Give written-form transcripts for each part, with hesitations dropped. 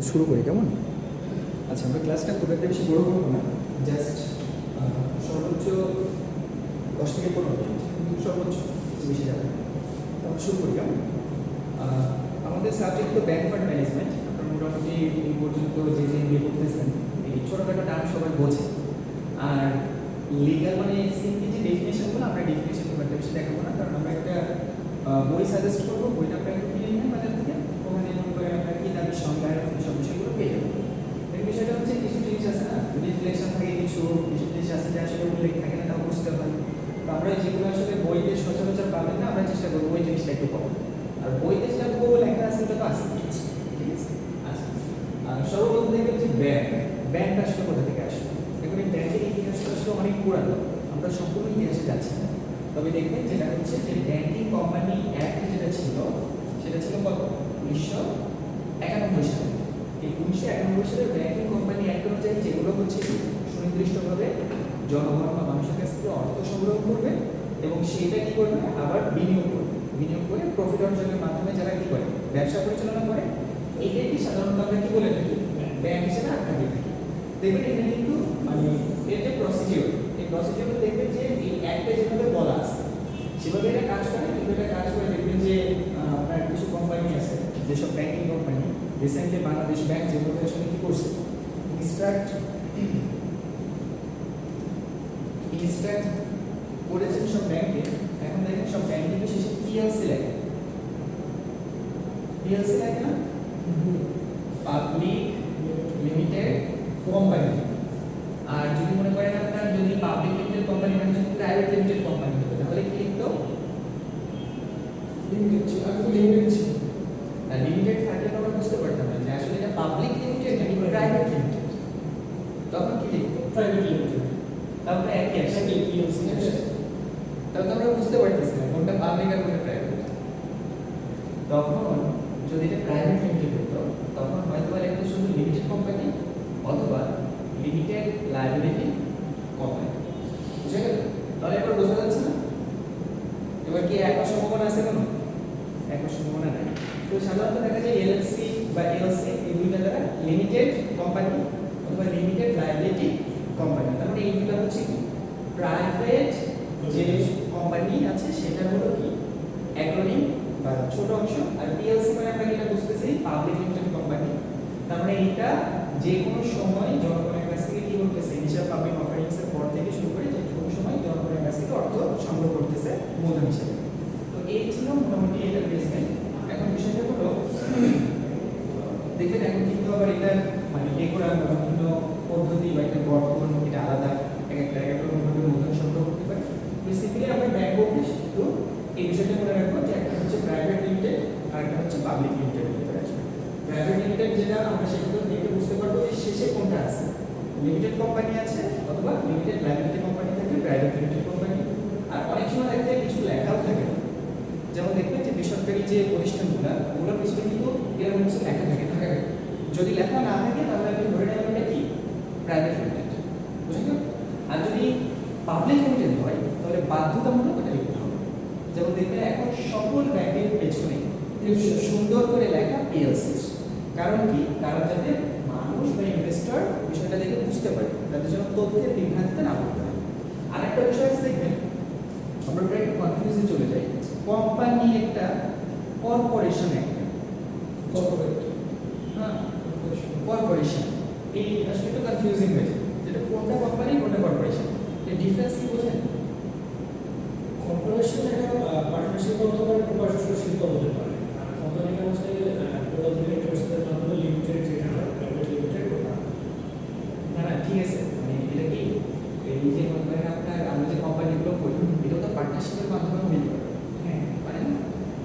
শুরু করি কেমন? আচ্ছা, আমরা ক্লাসটা খুব একটা বেশি বড় করবো না, জাস্ট সর্বোচ্চ 10 থেকে 15 মিনিট, সর্বোচ্চ বেশি যাবে। আমরা শুরু করি কেমন? আমাদের সাবজেক্ট তো ব্যাংক ফান্ড ম্যানেজমেন্ট। আপনারা মোটামুটি এই পর্যন্ত যে বিয়ে করতেছেন এই ছোটোখাটো টার্ম সবাই বোঝে। আর লিগাল মানে সিম্পলি যে ডেফিনেশনগুলো, আমরা ডেফিনেশন খুব একটা বেশি দেখাবো না, কারণ আমরা একটা বই সাজেস্ট করবো, বইটা আপনারা একটু কিনে নেবেন বাজার থেকে। ওখানে মনে করেন আপনার কি দাবি সংজ্ঞা সব বিষয়গুলো পেয়ে যাবেন। এর বিষয়টা হচ্ছে কিছু জিনিস আছে না, রিফ্লেকশন থাকে, কিছু কিছু জিনিস আছে যে আসলে উল্লেখ থাকে না, তাও বুঝতে হয়। তো আমরা যেগুলো আসলে বইতে সচরাচর পাবেন না, আমরা চেষ্টা করবো ওই জিনিসটা একটু পাবো। আর বইতে যেটা লেখা আছে ওটা তো আছে, ঠিক আছে? আচ্ছা, সর্বপ্রথম দেখবেন যে ব্যাংক আসলে কোথা থেকে আসে। দেখুন এই ব্যাংকের ইতিহাসটা আসলে অনেক পুরানো, আমরা সম্পূর্ণ ইতিহাসে যাচ্ছি না। তবে দেখবেন যেটা হচ্ছে যে ব্যাংকিং কোম্পানি অ্যাক্ট যেটা ছিল সেটা ছিল কত? 1991 সালে। এই 1991 সালে ব্যাংকিং কোম্পানি অ্যাক্ট অনুযায়ী যেগুলো হচ্ছে সুনির্দিষ্টভাবে জনগণ বা মানুষের কাছ থেকে অর্থ সংগ্রহ করবে এবং সেটা কি করবে আবার বিনিয়োগ করবে। বিনিয়োগ করে প্রফিট অর্জনের মাধ্যমে যারা কি করে ব্যবসা পরিচালনা করে, এটাকে সাধারণত আমরা কি বলে থাকি? ব্যাংক হিসেবে আখ্যা দিয়ে থাকি। দেখবেন এখানে কিন্তু মানে এর যে প্রসিডিওর, এই প্রসিডিওর দেখবেন যে এই অ্যাক্টে যেভাবে বলা আছে সেভাবে এটা কাজ করে। কিন্তু এটা কাজ করে দেখবেন যে আপনার কিছু কোম্পানি আছে, যেসব banking company recently Bangladesh bank যেভাবে আসলে কি করছে ইনস্ট্রাক্ট করেছেন সব ব্যাংকে। এখন দেখেন সব ব্যাংকে শেষে পিএলসি লেখে। পিএলসি লেখে না, পাবলিক লিমিটেড কোম্পানি। আর যদি মনে করেন আপনার যদি পাবলিক লিমিটেড কোম্পানি মানে যদি প্রাইভেট লিমিটেড কোম্পানি হবে তাহলে কি লিখতো? লিমিটেড ছিল, আগে তো লিমিটেড ছিল। আর লিমিটেড থাকলে আমরা বুঝতে পারতাম না যে আসলে এটা পাবলিক লিমিটেড নাকি প্রাইভেট লিমিটেড। তখন কি লিখতো? Private limited. তাহলে একই আসে পিএলসি আসে। তাহলে আমরা বুঝতে পারতেছি না কোনটা পাবলিক আর কোনটা প্রাইভেট। তখন যদি এটা প্রাইভেট লিমিটেড হতো তখন হয়তো একটা শুধু লিমিটেড কোম্পানি অথবা লিমিটেড লায়াবিলিটি কোম্পানি। বুঝে গেল? তাহলে এবার বোঝা যাচ্ছে না? এবার কি একটা সম্ভাবনা আছে কোনো? একটা সম্ভাবনা নাই। তো সাধারণত দেখা যায় এলএলসি বা এলসি এই দুইটা দ্বারা লিমিটেড কোম্পানি অথবা লিমিটেড লায়াবিলিটি কোম্পানি। তার মানে এই দুটো হচ্ছে কি প্রাইভেট যে কোম্পানি আছে সেটা হলো কি অ্যাক্রোনিম বা ছোট অংশ। আর পিএলসি মানে আমরা এটা বুঝতেছি পাবলিক লিমিটেড কোম্পানি। তার মানে এটা যে কোনো সময় জনগণের কাছ থেকে কি করতেছে, ইনিশিয়াল পাবলিক অফারিংস এর পর থেকে শুরু করে যে কোনো সময় জনগণের কাছ থেকে অর্থ সংগ্রহ করতেছে মূলধন হিসেবে। তো এই ছিল মোটামুটি এটা বেসমেন্ট। এখন বিষয়টা হলো দেখেন এখন কিন্তু আবার এটা মানে ডেকোরাম বা বিভিন্ন পদ্ধতি বা একটা গঠন এটা আলাদা, একটা ভাবে মূলধন সংগ্রহ করতে পারে। বেসিক্যালি আমরা ব্যাংক বলতে কিন্তু এই বিষয়টা মনে রাখবো যে একটা হচ্ছে প্রাইভেট লিমিটেড আর একটা হচ্ছে পাবলিক লিমিটেড ভিতরে আসবে। প্রাইভেট লিমিটেড যেটা আমরা সেগুলো দেখে বুঝতে পারবো যে শেষে কোনটা আছে, লিমিটেড কোম্পানি আছে অথবা লিমিটেড লায়াবিলিটি কোম্পানি থাকে, প্রাইভেট লিমিটেড কোম্পানি। আর অনেক সময় দেখা যায় কিছু লেখাও থাকে না, যেমন দেখবেন যে বেসরকারি যে প্রতিষ্ঠানগুলো ওগুলোর পিছনে কিন্তু এরকম কিছু লেখা থাকে। যদি লেখা না থাকে তাহলে আপনি ধরে নেবেন এটা কি প্রাইভেট লিমিটেড। বুঝলেন? আর যদি পাবলিক লিমিটেড হয় তাহলে বাধ্যতামূলক ওটা লিখতে হবে। যেমন দেখবেন এখন সকল ব্যাংকের পেছনে সুন্দর করে লেখা পিএলসি। কারণ কি? কারণ যাতে মানুষ বা ইনভেস্টর বিষয়টা দেখে বুঝতে পারে, তাদের জন্য তথ্যের বিভ্রান্তিতে না পড়তে হয়। আর একটা বিষয় আছে দেখবেন, আমরা প্রায় কনফিউজে চলে যাই। কোম্পানি একটা কর্পোরেশন একটা কর্পোরেশন এই আসলে একটু কনফিউজিং হয়ে যায়, যেটা কোনটা কোম্পানি কোনটা কর্পোরেশন, এই ডিফারেন্স কি বোঝেন? কর্পোরেশন একটা পার্টনারশিপ হতে পারে, প্রপার্টনারশিপ হতে পারে। আর কোম্পানিটা হচ্ছে বোর্ড অফ ডিরেক্টরসের মাধ্যমে লিমিটেড যেটা হয় প্রাইভেট লিমিটেড ওটা। না ঠিক আছে, মানে এটা কি এই যে মনে করেন আপনার আমরা যে কোম্পানিগুলো করি এটা তো পার্টনারশিপের মাধ্যমে হয়ে যাবে। হ্যাঁ মানে না,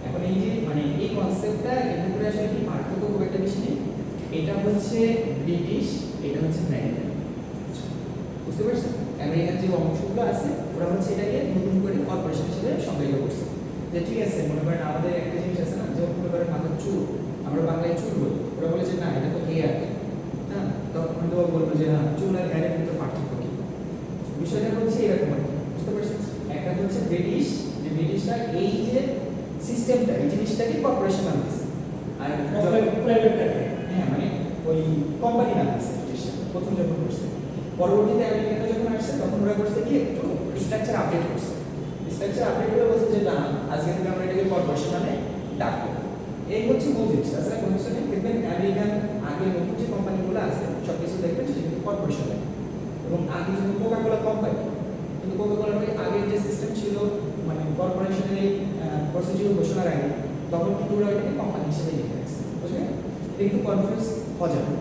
এখন এই যে মানে এই কনসেপ্টটা এর উপরে আসলে কি পার্থক্য খুব একটা বেশি নেই। এটা হচ্ছে ব্রিটিশ, এটা হচ্ছে আমেরিকান। বুঝতে পারছেন? আমেরিকান যে অংশগুলো আছে ওরা হচ্ছে এটাকে নতুন করে কর্পোরেশন হিসেবে সংজ্ঞায়িত করছে। যে ঠিক আছে মনে করেন আমাদের একটা জিনিস আছে না, যে মনে করেন মাথার চুল, আমরা বাংলায় চুল বলি, ওরা বলে যে না এটা তো হেয়ার। হ্যাঁ, তখন তো বলবো যে না চুল আর হেয়ারের ভিতরে পার্থক্য কি। বিষয়টা হচ্ছে এরকম আর কি। বুঝতে পারছেন? একটা হচ্ছে ব্রিটিশ, যে ব্রিটিশরা এই যে সিস্টেমটা এই জিনিসটাকে কর্পোরেশন আনতেছে। আর প্রাইভেটটাকে হ্যাঁ মানে ওই ওই কোম্পানি নাম আছে প্রথম যখন করছে। পরবর্তীতে আমেরিকানরা যখন আসছে তখন ওরা করছে কি একটু স্ট্রাকচার আপডেট করছে। স্ট্রাকচার আপডেট করে বলছে যে না আজকে থেকে আমরা এটাকে কর্পোরেশন নামে ডাকবো। এই হচ্ছে মূল জিনিস। তাছাড়া কোনো কিছু নেই। দেখবেন আমেরিকান আগে নতুন যে কোম্পানিগুলো আছে সব কিছু দেখবেন সেটা কিন্তু কর্পোরেশন লাগে। এবং আগে যেমন কোকাকোলা কোম্পানি, কিন্তু কোকাকোলার আগের যে সিস্টেম ছিল মানে কর্পোরেশনের এই প্রসিডিউর ঘোষণার আগে তখন কিন্তু ওরা এটাকে কোম্পানি হিসেবে লিখে রাখছে। বুঝলেন? এটা কিন্তু কনফিউজ হওয়া যাবে।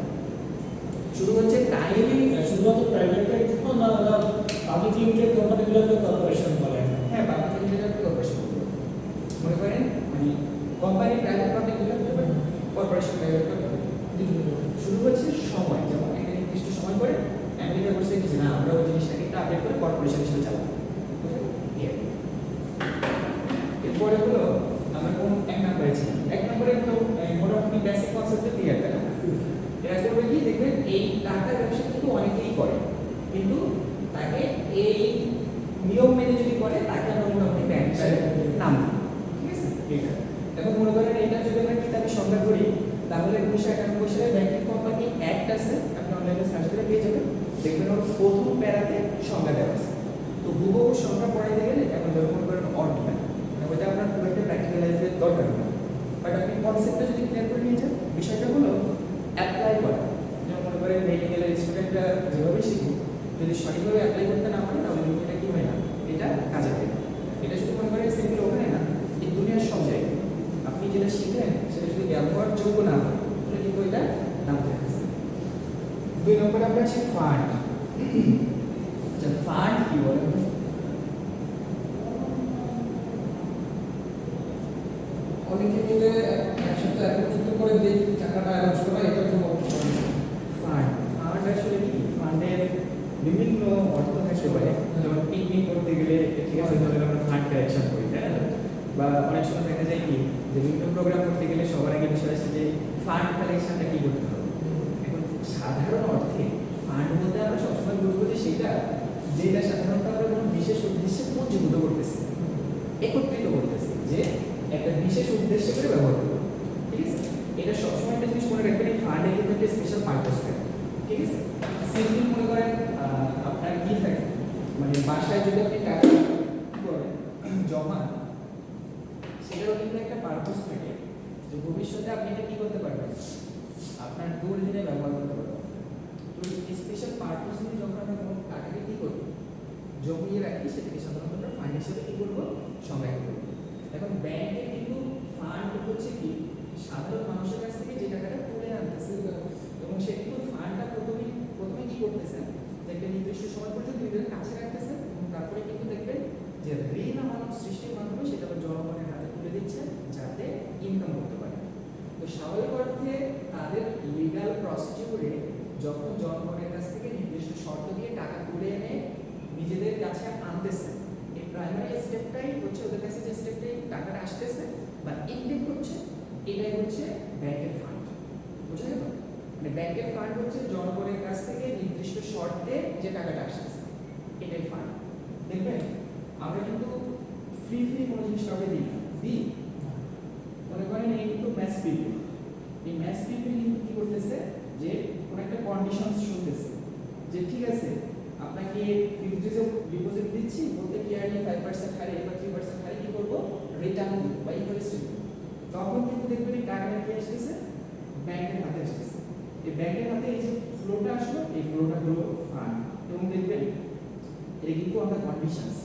শুরু হচ্ছে টাইমলি শুধুমাত্র প্রাইভেটের জন্য না পাবলিক লিমিটেড কোম্পানিগুলোকে কর্পোরেশন বলে। হ্যাঁ, পাবলিক লিমিটেড কর্পোরেশন মনে করেন মানে company private public corporation private শুরু হচ্ছে সময়, যেমন একটা নির্দিষ্ট সময় পরে আমেরিকা বলছে কি না আমরা ওই জিনিসটাকে একটা আপডেট করে কর্পোরেশন হিসেবে চালাবো। এরপরে হলো আমরা কোন এক নম্বরে ছিলাম। এক নম্বরে তো মোটামুটি বেসিক কনসেপ্টে ক্লিয়ার করা। এরা করবে কি দেখবেন এই টাকার ব্যবসা কিন্তু অনেকেই করে, কিন্তু তাকে এই নিয়ম মেনে যদি করে তাকে আমরা মোটামুটি ব্যাংক হিসাবে নাম দিই। ঠিক আছে? এখন মনে করেন এটা যদি আমরা কিতাবে সংজ্ঞা করি তাহলে 1991 সালে ব্যাংকিং কোম্পানি অ্যাক্ট আছে, আপনি অনলাইনে সার্চ করে পেয়ে যাবেন। দেখবেন ওর প্রথম প্যারাতে সংজ্ঞা দেওয়া আছে। তো হুবহু সংজ্ঞা পড়াইতে গেলে এখন মনে করেন অর্থ না, ওইটা আপনার খুব একটা প্র্যাকটিক্যাল লাইফে দরকার না, বাট আপনি কনসেপ্টটা যদি ক্লিয়ার করে নিয়ে যান বিষয়টা হলো অ্যাপ্লাই করা। যেমন মনে করেন মেডিকেলের স্টুডেন্টরা যেভাবে শিখে যদি সঠিকভাবে অ্যাপ্লাই করতে না পারে তাহলে এটা কি হয় না, এটা কাজে দেয়। এটা শুধু মনে করেন সিম্পল ওখানে না, এই দুনিয়ার সব জায়গায় আপনি যেটা শিখলেন সেটা যদি ব্যবহারযোগ্য না হয় তাহলে কিন্তু এটা নাম থাকছে। 2 নম্বরে আমরা আছি ফান্ড। আচ্ছা, ফান্ড কি বলেন? অনেকে মিলে একসাথে একত্রিত করে যে টাকাটা অ্যারেঞ্জ করা এটা তো ফান্ড। ফান্ড আসলে কি? ফান্ডের বিভিন্ন অর্থ থাকতে পারে। যেমন পিকনিক করতে গেলে ঠিক আছে তাহলে আমরা ফান্ড কালেকশন করি, তাই না? বা অনেক সময় দেখা যায় কি যে বিভিন্ন প্রোগ্রাম করতে গেলে সবার আগে বিষয় আসে যে ফান্ড কালেকশনটা কি করতে হবে। এখন সাধারণ অর্থে ফান্ড বলতে আমরা সবসময় বুঝবো যে সেটা যেটা সাধারণত আমরা কোনো বিশেষ উদ্দেশ্যে পুঞ্জীভূত করতেছি, একত্রিত করতেছি, যে একটা বিশেষ উদ্দেশ্যে করে ব্যবহার করবো। ঠিক আছে? এটা সবসময় একটা জিনিস মনে রাখবেন, এই ফান্ডের কিন্তু একটা স্পেশাল পারপাস থাকে। ঠিক আছে? সিম্পলি মনে করেন আপনার কি থাকে মানে বাসায় যদি আপনি টাকা করেন জমা, সেটারও কিন্তু একটা পারপাস থাকে যে ভবিষ্যতে আপনি এটা কি করতে পারবেন, আপনার দুর্দিনে ব্যবহার করতে পারবেন। তো স্পেশাল পারপাস নিয়ে যখন আমরা কোনো টাকাকে কি করব, জমিয়ে রাখি, সেটাকে সাধারণত আমরা ফান্ড হিসেবে কি করবো, সংজ্ঞায়িত করব। এখন ব্যাংকে কিন্তু ফান্ড হচ্ছে কি সাধারণ মানুষের কাছ থেকে যে টাকাটা তুলে আনতেছে, এবং সে কিন্তু ফান্ডটা প্রথমে কি করতেছে যে একটা নির্দিষ্ট সময় পর্যন্ত নিজেদের কাছে রাখতেছে, এবং তারপরে কিন্তু দেখবেন যে ঋণ আমানত সৃষ্টির মাধ্যমে সেটা জনগণের হাতে তুলে দিচ্ছে যাতে ইনকাম করতে পারে। তো স্বাভাবিক অর্থে তাদের লিগাল প্রসিডিউরে যখন জনগণের কাছ থেকে নির্দিষ্ট শর্ত দিয়ে টাকা তুলে এনে নিজেদের কাছে আনতেছে, এই প্রাইমারি স্টেপটাই হচ্ছে ওদের কাছে যে স্টেপটাই টাকাটা আসতেছে বা ইনটেক হচ্ছে, এটাই হচ্ছে ব্যাংকের ফান্ড। বুঝা গেল? মানে ব্যাংকের ফান্ড হচ্ছে জনগণের কাছ থেকে নির্দিষ্ট শর্তে যে টাকাটা আসতেছে, এটাই ফান্ড। দেখবেন আমরা কিন্তু ফ্রি কোনো জিনিস কাউকে দিই মনে করেন এই কিন্তু ম্যাচ পিপল, এই ম্যাচ পিপল কিন্তু কি করতেছে যে কোন একটা কন্ডিশন শুনতেছে যে ঠিক আছে আপনাকে ফিক্সড ডিপোজিট দিচ্ছি, বলতে ইয়ারলি 5% হারে বা 3% হারে কি করব, রিটার্ন দিব বা ইন্টারেস্ট দিব। তখন কিন্তু দেখবেন এই টাকাটা কি আসতেছে, ব্যাংকের হাতে আসতেছে। এই ব্যাংকের হাতে এই যে ফ্লোটা আসলো, এই ফ্লোটা হলো ফান্ড। এবং দেখবেন এটা কিন্তু আমরা কন্ডিশনস,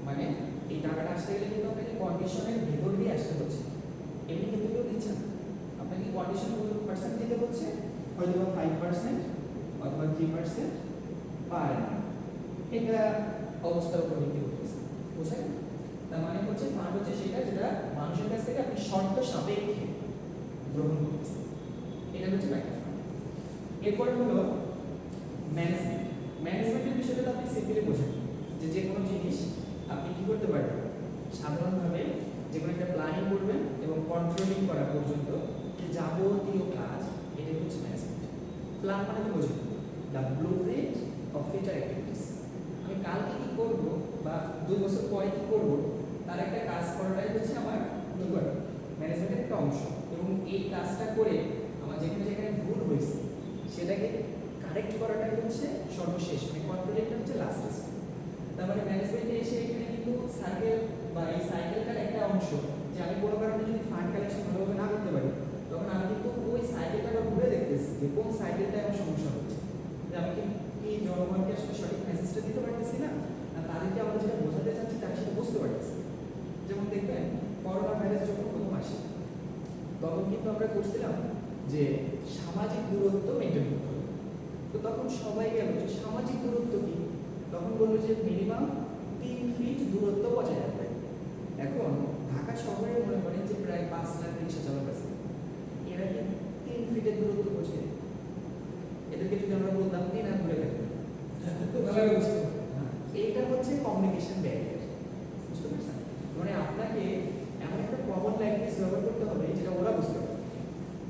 মানে এই টাকাটা আসতে গেলে কিন্তু আপনাকে কন্ডিশনের ভেতর দিয়ে আসতে হচ্ছে, এমনি কিন্তু কেউ দিচ্ছে না। আপনাকে কন্ডিশন পার্সেন্ট দিতে হচ্ছে, হয়তো 5% অথবা 3% পার না, এটা অবস্থার উপর ভিত্তি করতেছে। বুঝলেন? তার মানে হচ্ছে ফান্ড হচ্ছে সেটা যেটা মানুষের কাছ থেকে আপনি শর্ত সাপেক্ষে গ্রহণ করতেছেন, এটা হচ্ছে ব্যাংকের ফান্ড। এরপরে হলো ম্যানেজমেন্ট। ম্যানেজমেন্টের বিষয়টা তো আপনি সিম্পলি বোঝেন যে যে কোনো জিনিস আপনি কি করতে পারবেন, সাধারণভাবে যে কোনো একটা প্ল্যানিং করবেন এবং কন্ট্রোলিং করা পর্যন্ত যে যাবতীয় কাজ, এটা হচ্ছে ম্যানেজমেন্ট। প্ল্যান মানে তো বোঝেন the blueprint of future activities. আমি কালকে কি করব বা 2 বছর পরে কি করব তার একটা কাজ করাটাই হচ্ছে আমার ম্যানেজমেন্টের একটা অংশ। এবং এই কাজটা করে আমার যেখানে যেখানে ভুল হয়েছে সেটাকে কারেক্ট করাটাই হচ্ছে সর্বশেষ, মানে কন্ট্রোলিংটা হচ্ছে লাস্ট স্টেপ। তার মানে ম্যানেজমেন্টে এসে এখানে কিন্তু সার্কেল বা এই সাইকেলটার একটা অংশ, যে আমি কোনো কারণে যদি ফান্ড কালেকশন ভালোভাবে না করতে পারি, তখন আমি কিন্তু ওই সাইকেলটা ঘুরে দেখতেছি যে কোন সাইকেলটা আমার সমস্যা হচ্ছে, যে আমি কি এই জনগণকে আসলে সঠিক মেসেজটা দিতে পারতেছি না, আর তাদেরকে আমরা যেটা বোঝাতে চাচ্ছি তারা সেটা বুঝতে পারতেছি। যেমন দেখবেন করোনা ভাইরাস যখন প্রথম আসে, তখন কিন্তু আমরা করছিলাম যে সামাজিক দূরত্ব মেনটেন করতে হবে। তো তখন সবাই গেল যে সামাজিক দূরত্ব কি, তখন বললো যে মিনিমাম 3 ফিট দূরত্ব বজায় রাখবে। এখন ঢাকা শহরে মনে করেন যে প্রায় 5 লাখ রিক্সা চালক আছে, এরা কি 3 ফিটের দূরত্ব বোঝে? এদেরকে যদি আমরা বলতাম 3 হাত দূরে থাকবে, এইটা হচ্ছে কমিউনিকেশন ব্যারিয়ার। বুঝতে পারছেন? মানে আপনাকে এমন একটা কমন ল্যাঙ্গুয়েজ ব্যবহার করতে হবে যেটা ওরা বুঝতে পারে।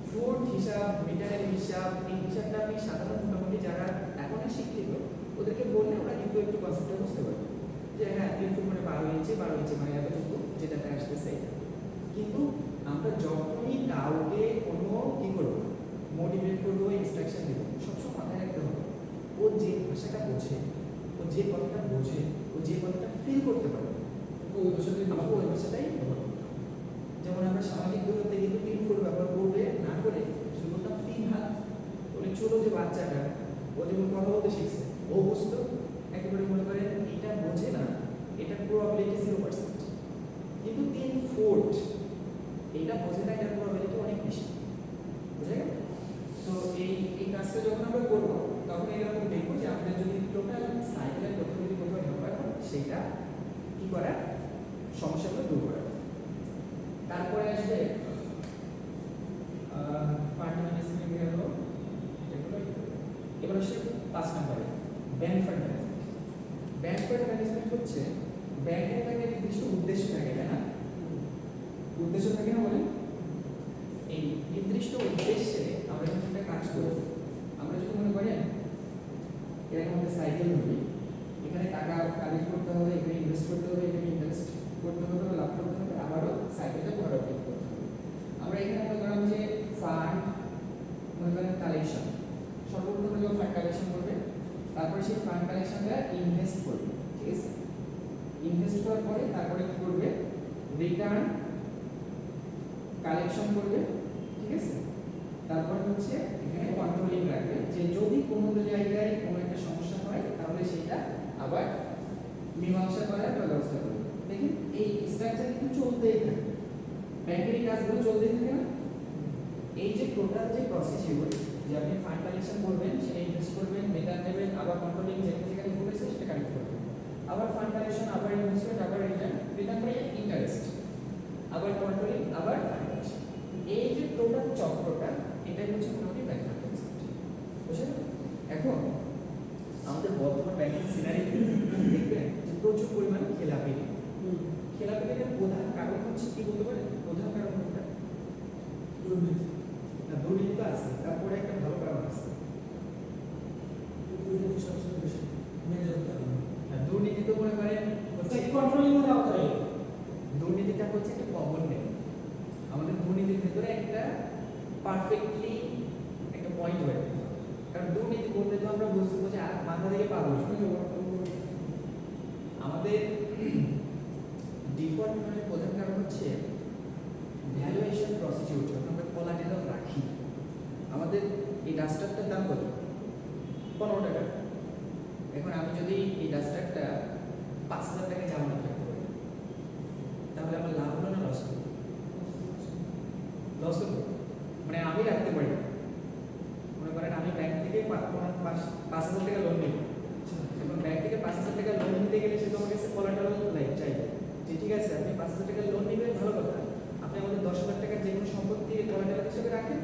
ফুট হিসাব, মিটারের হিসাব, এই হিসাবটা আপনি সাধারণ মোটামুটি যারা এখন শিক্ষিত ওদেরকে বললে ওরা কিন্তু একটু কনসেপ্টটা বুঝতে পারবে যে হ্যাঁ 3 ফুট মানে 12 ইঞ্চি মানে এতটুকু যেটাতে আসতেছে। কিন্তু আমরা যখনই কাউকে কোনো কি করবো, মোটিভেট করবো, ইনস্ট্রাকশন দেবো, সবসময় মাথায় রাখতে হবে ও যে ভাষাটা বোঝে, ও যে কথাটা বোঝে, ও যে কথাটা ফিল করতে পারে, আমাকে ওই ভাষাটাই ব্যবহার করতে হবে। যেমন আমরা সামাজিক দূরত্বে কিন্তু 3 ফুট ব্যবহার করবে না করে শুধু বলতাম 3 হাত, বলে ছোট যে বাচ্চাটা ও যেমন কথা বলতে শিখছে, ও বুঝতো একেবারে মনে করেন এটা বোঝে না, এটা প্রবাবিলিটি 0%, কিন্তু 3 ফুট এটা বোঝে না, এটার প্রবাবিলিটি অনেক বেশি। বুঝে গেল? তো এই কাজটা যখন আমরা করবো তখন এরকম দেখবো যে আমাদের যদি টোটাল সাইকেলের প্রথমে যদি কোথাও ঢোকা হয় সেইটা কি করা, সমস্যাগুলো দূর করা। তারপরে আসবে ফান্ড ম্যানেজমেন্ট গেল, এবার আসছে 5 নম্বরে bank fund management. Bank fund management হচ্ছে ব্যাংকের একটা নির্দিষ্ট উদ্দেশ্য থাকে, তাই না? উদ্দেশ্য থাকে না বলে এই নির্দিষ্ট উদ্দেশ্যে আমরা যখন একটা কাজ করব, আমরা যদি মনে করেন এরকম একটা সাইকেল ধরি, এখানে টাকা কালেক্ট করতে হবে, এখানে ইনভেস্ট করতে হবে, এখানে ইনভেস্ট করতে হবে, লাভ করতে হবে, আবারও সাইকেলটা পুনরাবৃত্তি করতে হবে। আমরা এখানে মনে করেন যে ফান্ড মনে করেন কালেকশন, সর্বপ্রথম যখন ফান্ড কালেকশন করবে, তারপরে সেই ফান্ড কালেকশনটা ইনভেস্ট করবে, ঠিক আছে? ইনভেস্ট করার পরে তারপরে কি করবে, রিটার্ন কালেকশন করবে, ঠিক আছে? তারপরে হচ্ছে এখানে কন্ট্রোলিং রাখবে যে যদি কোনো জায়গায় কোনো একটা সমস্যা হয় তাহলে সেটা আবার মীমাংসা করার ব্যবস্থা করবে। দেখেন এই স্ট্রাকচার কিন্তু চলতেই থাকে, ব্যাংকের কাজগুলো চলতেই থাকে না? এই যে টোটাল যে প্রসিডিউর, যে আপনি ফান্ড কালেকশন করবেন, সেটা ইনভেস্ট করবেন, রিটার্ন নেবেন, আবার কন্ট্রোলিং যেখানে বলেছে সেটা কালেক্ট করবেন, আবার ফান্ড কালেকশন, আবার ইনভেস্টমেন্ট, আবার রিটার্ন করে ইন্টারেস্ট, আবার কন্ট্রোলিং, আবার ফান্ড কালেকশন, এই যে টোটাল চক্রটা এটাই হচ্ছে মোটামুটি ব্যাংক ফান্ড ম্যানেজমেন্ট। বুঝলেন? এখন আমাদের বর্তমান ব্যাংকিং সিনারি দেখবেন যে প্রচুর পরিমাণ খেলাপিলি। খেলাপিলির প্রধান কারণ হচ্ছে কি বলতে পারেন? প্রধান কারণ কোনটা? দুর্নীতি। না, দুর্নীতি তো আছে, তারপরে একটা ভালো কারণ আছে। দুর্নীতি সবচেয়ে বেশি মেজর কারণ। দুর্নীতি তো মনে করেন কন্ট্রোলিং এর আওতায়। দুর্নীতিটা হচ্ছে একটা কমন নেম। আমাদের দুর্নীতির ভিতরে একটা পারফেক্টলি একটা পয়েন্ট হয়ে থাকে, কারণ দুর্নীতি করলে তো আমরা বুঝবো যে মাথা থেকে পা বসবে। আমাদের ডিফল্ট মানে প্রধান কারণ হচ্ছে ভ্যালুয়েশন প্রসিডিউর। যখন আমরা কোলাটেরাল রাখি, আমাদের এই ডাস্টারটার দাম কত? 15 টাকা। এখন আমি যদি এই ডাস্টারটা 5,000 টাকায় জামানত রাখতে পারি, তাহলে আমার লাভ হলো না লস হলো? লস হলো। মানে আমি রাখতে পারি, মনে করেন আমি ব্যাংক থেকে 5,000 টাকা লোন নিই, এখন ব্যাংক থেকে 5,000 টাকা লোন নিতে গেলে সে তোমার কাছে কোলাটেরাল চাইবে যে ঠিক আছে আপনি 5,000 টাকা লোন নেবেন, ভালো কথা, আপনি আমাদের 10,000 টাকার যে কোনো সম্পত্তি কোলাটেরাল হিসেবে রাখেন,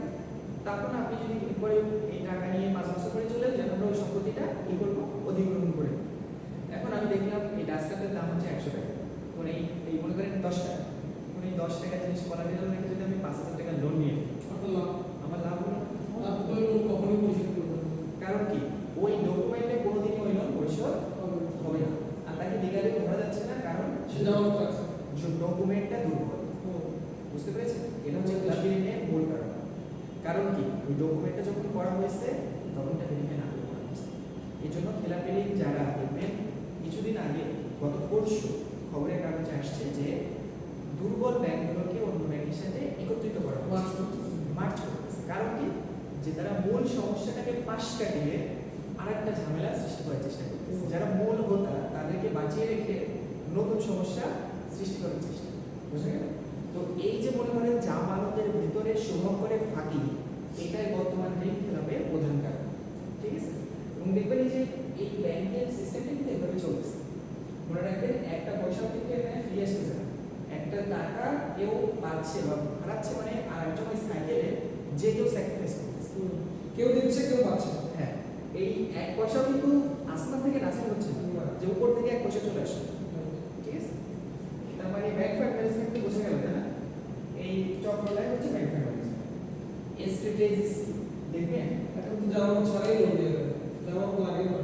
তারপর আপনি যদি পরে এই টাকা নিয়ে 5 বছর পরে চলে যান, আমরা ওই সম্পত্তিটা কি করবো, অধিগ্রহণ করে। এখন আমি দেখলাম এই ডাস্টারটার দাম হচ্ছে 100 টাকা, মানে এই মনে করেন 10 টাকা, মানে এই 10 টাকা জিনিস কোলাটেরাল রেখে যদি আমি 5,000 টাকা লোন নিয়ে আমার লাভ হলো? কখনোই পরিশোধ করবে না। কারণ কি ওই ডকুমেন্টে কোনোদিনই ওই লোন পরিশোধ হবে না, আর তাকে লিগালি ধরা যাচ্ছে না, কারণ সেটা আমার কাছে ডকুমেন্টটা দুর্বল। বুঝতে পেরেছেন? এটা হচ্ছে খেলাপির মূল কারণ। কারণ কি ওই ডকুমেন্টটা যখন করা হয়েছে তখন এটা ভেরিফাই না করে করা হয়েছে। এই জন্য খেলাপির যারা দেখবেন কিছুদিন আগে গত পরশু খবরের কাগজে আসছে যে দুর্বল ব্যাংকগুলোকে অন্য ব্যাংকের সাথে একত্রিত করা হচ্ছে, মার্চ করতেছে। কারণ কি, যে তারা মূল সমস্যাটাকে পাশ কাটিয়ে আরেকটা ঝামেলা সৃষ্টি করার চেষ্টা করতেছে। যারা মূল হোতা তাদেরকে বাঁচিয়ে রেখে নতুন সমস্যা সৃষ্টি করার চেষ্টা, বুঝা গেল? তো এই যে মনে করেন জামানতের ভিতরে শুভঙ্করের ফাঁকি, এটাই বর্তমান ঋণ খেলাপের প্রধান কারণ, ঠিক আছে? এবং দেখবেন এই যে এই ব্যাংকের সিস্টেমটা কিন্তু এভাবে চলতেছে। মনে রাখবেন একটা পয়সা থেকে এখানে ফ্রি আসতেছে না, একটা টাকা কেউ পাচ্ছে বা হারাচ্ছে, মানে আর একজন ওই সাইকেলে যে কেউ স্যাক্রিফাইস করতেছে, কেউ দিচ্ছে কেউ পাচ্ছে না। হ্যাঁ, এই এক পয়সাও কিন্তু আসমান থেকে নাসিল হচ্ছে না, যে উপর থেকে এক পয়সা চলে আসছে, ঠিক আছে? তার মানে ব্যাংক ফান্ড ম্যানেজমেন্ট তো বোঝা গেল, তাই না? এই চক্রটাই হচ্ছে ব্যাংক ফান্ড ম্যানেজমেন্ট। স্ট্র্যাটেজিস দেখবেন এখন তো জামানত ছাড়াই লোন দিয়ে দেবে, জামানত লাগে না।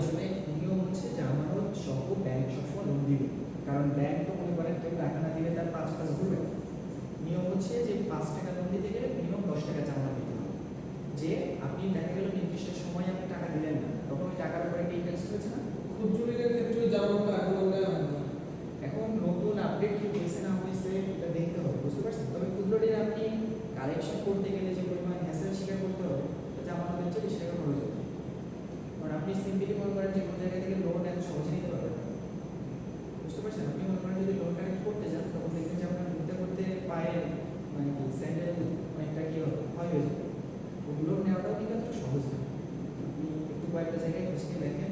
আসলে নিয়ম হচ্ছে যে আমানত সহ ব্যাংক সবসময় লোন দিবে, কারণ ব্যাংক তো মনে করেন কেউ টাকা না দিলে তার 5 কাজ ঘুরবে। নিয়ম হচ্ছে যে 5 টাকা লোন দিতে গেলে মিনিমাম 10 টাকা জামানত দিতে হবে। যে আপনি দেখা গেল নির্দিষ্ট সময় আপনি টাকা দিলেন না, তখন ওই টাকার উপরে একটা ইন্টারেস্ট হয়েছে না। ক্ষুদ্র ঋণের ক্ষেত্রে জামানত এখন নেওয়া হয় না। এখন নতুন আপডেট কি হয়েছে না হয়েছে এটা দেখতে হবে, বুঝতে পারছেন? তবে ক্ষুদ্র ঋণ আপনি কালেকশন করতে গেলে যে পরিমাণ হ্যাসেল স্বীকার করতে হবে, জামানতের চেয়ে বেশি টাকা খরচ হবে। কারণ আপনি সিম্পলি মনে করেন যে কোনো জায়গা থেকে লোন এত সহজে নিতে পারবেন না, বুঝতে পারছেন? আপনি মনে করেন যদি লোন কালেক্ট করতে যান তখন দেখবেন যে আপনার ঘুরতে ঘুরতে পায়ের মানে কি স্যান্ডেল অনেকটা কি হয়ে যাবে। ওগুলো নেওয়াটাও কিন্তু এত সহজ না। আপনি একটু কয়েকটা জায়গায় খুঁজতে দেখেন,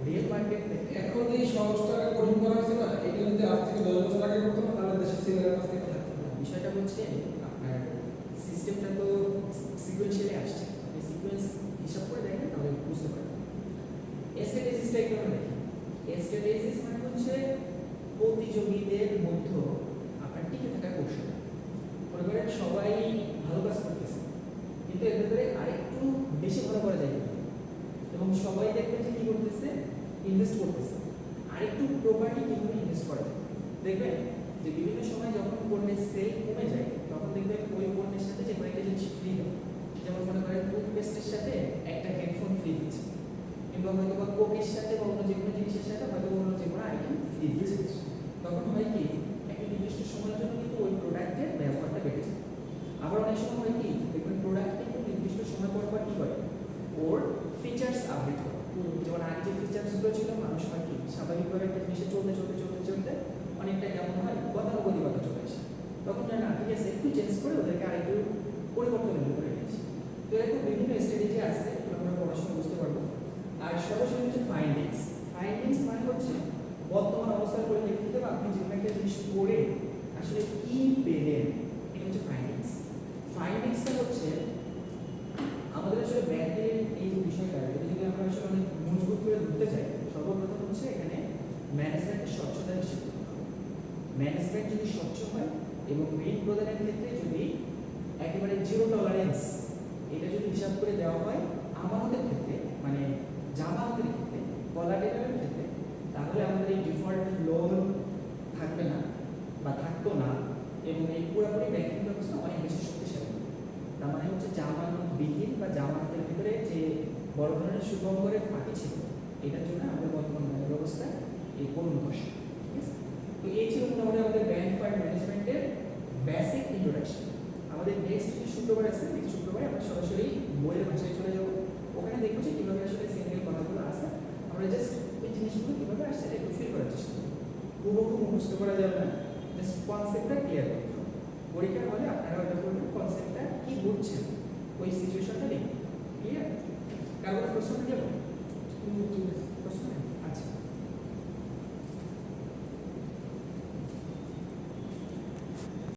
রিয়েল মার্কেট দেখে। এখন যে এই সহজটাকে কঠিন করা হয়েছে না, এটা যদি আজ থেকে 10 বছর আগে করতো না, তাহলে দেশের সিনিয়র কাছ থেকে থাকতো না। বিষয়টা হচ্ছে আপনার সিস্টেমটা তো সিকোয়েন্সিয়ালি আসছে, আপনি সিকোয়েন্স হিসাব করে দেখেন তাহলে বুঝতে পারবেন। স্ট্র্যাটেজিসটা একটু দেখেন। স্ট্র্যাটেজিস মানে হচ্ছে প্রতিযোগীদের মধ্যে আপনার টিকে থাকার কৌশল। মনে করেন সবাই ভালো কাজ করতেছে, কিন্তু এর ভেতরে আরেকটু বেশি ভালো করা যায় কিনা, এবং সবাই দেখবেন যে কি করতেছে, ইনভেস্ট করতেছে। আরেকটু প্রপারলি কিভাবে ইনভেস্ট করা যায় দেখবেন যে বিভিন্ন সময় যখন পণ্যের সেল কমে যায় তখন দেখবেন ওই পণ্যের সাথে যে কয়েকটা জিনিস ফ্রি দেয়। যেমন মনে করেন টুথপেস্টের সাথে একটা হেডফোন ফ্রি দিচ্ছে, কিংবা হয়তো বা কোকের সাথে বা অন্য যে কোনো জিনিসের সাথে হয়তো অন্য যে কোনো আইটেম ফ্রি দিচ্ছে। তখন হয় কি, একটা নির্দিষ্ট সময়ের জন্য কিন্তু ওই প্রোডাক্টের ব্যবহারটা বেড়ে যায়। আবার অনেক সময় হয় কি, দেখবেন প্রোডাক্ট কিন্তু নির্দিষ্ট সময় পর পর কি করে, ওর ফিচার্স আপডেট করে। যেমন আগে যে ফিচার্সগুলো ছিল, মানুষ হয় কি স্বাভাবিকভাবে একটা জিনিসে চলতে চলতে চলতে চলতে অনেকটা কেমন হয়, গতানুগতিকতা চলে আসে। তখন না ঠিক আছে, একটু চেঞ্জ করে ওদেরকে আরেকটু পরিবর্তন করে নিয়েছি। তো এরকম বিভিন্ন স্ট্র্যাটেজি আছে, আমরা পড়াশোনা বুঝতে পারবো। আর সরাসরি হচ্ছে ফাইন্ডিংস। ফাইন্ডিংস মানে হচ্ছে বর্তমান অবস্থার পরিপ্রেক্ষিতে বা আপনি যেখানে একটা জিনিস করে আসলে কি পেলেন, এটা হচ্ছে ফাইন্ডিংস। ফাইন্ডিংসটা হচ্ছে আমাদের আসলে ব্যাংকের এই যে বিষয়টা, এটা যদি আমরা আসলে অনেক মজবুত করে ধরতে চাই, সর্বপ্রথম হচ্ছে এখানে ম্যানেজমেন্টের স্বচ্ছতা নিশ্চিত করতে হবে। ম্যানেজমেন্ট যদি স্বচ্ছ হয় এবং ঋণ প্রদানের ক্ষেত্রে যদি একেবারে জিরো টলারেন্স এটা যদি হিসাব করে দেওয়া হয় আমাদের ক্ষেত্রে, মানে জামানতের ক্ষেত্রে, কোলাটেরালের ক্ষেত্রে, তাহলে আমাদের এই ডিফল্ট লোন থাকবে না বা থাকতো না, এবং এই পুরোপুরি ব্যাংকিং ব্যবস্থা অনেক বেশি শক্তিশালী। তার মানে হচ্ছে জামানতবিহীন বা জামানতের ভিতরে যে বড় ধরনের শুভঙ্করের ফাঁকি ছিল, এটার জন্য আমাদের বর্তমান ব্যবস্থা এই করুণ কষ্ট, ঠিক আছে? তো এই ছিল মোটামুটি আমাদের ব্যাংক ফান্ড ম্যানেজমেন্টের বেসিক ইন্ট্রোডাকশন। আমাদের নেক্সট যে শুক্রবার আছে, নেক্সট শুক্রবারে আমরা সরাসরি বইয়ের ভাষায় চলে যাবো। ওখানে দেখবো যে কীভাবে আসলে সিঙ্গেল কথাগুলো আছে, আমরা জাস্ট ওই জিনিসগুলো কীভাবে আসছে এটা একটু ফিল করার চেষ্টা করবো। হুবহু মুখস্থ করা যাবে না, জাস্ট কনসেপ্টটা ক্লিয়ার করতে হবে। পরীক্ষার হলে আপনারা ওটা করবেন, কনসেপ্টটা কী বুঝছেন ওই সিচুয়েশনটা লিখবেন। ক্লিয়ার? কারো প্রশ্ন থাকলে বলুন।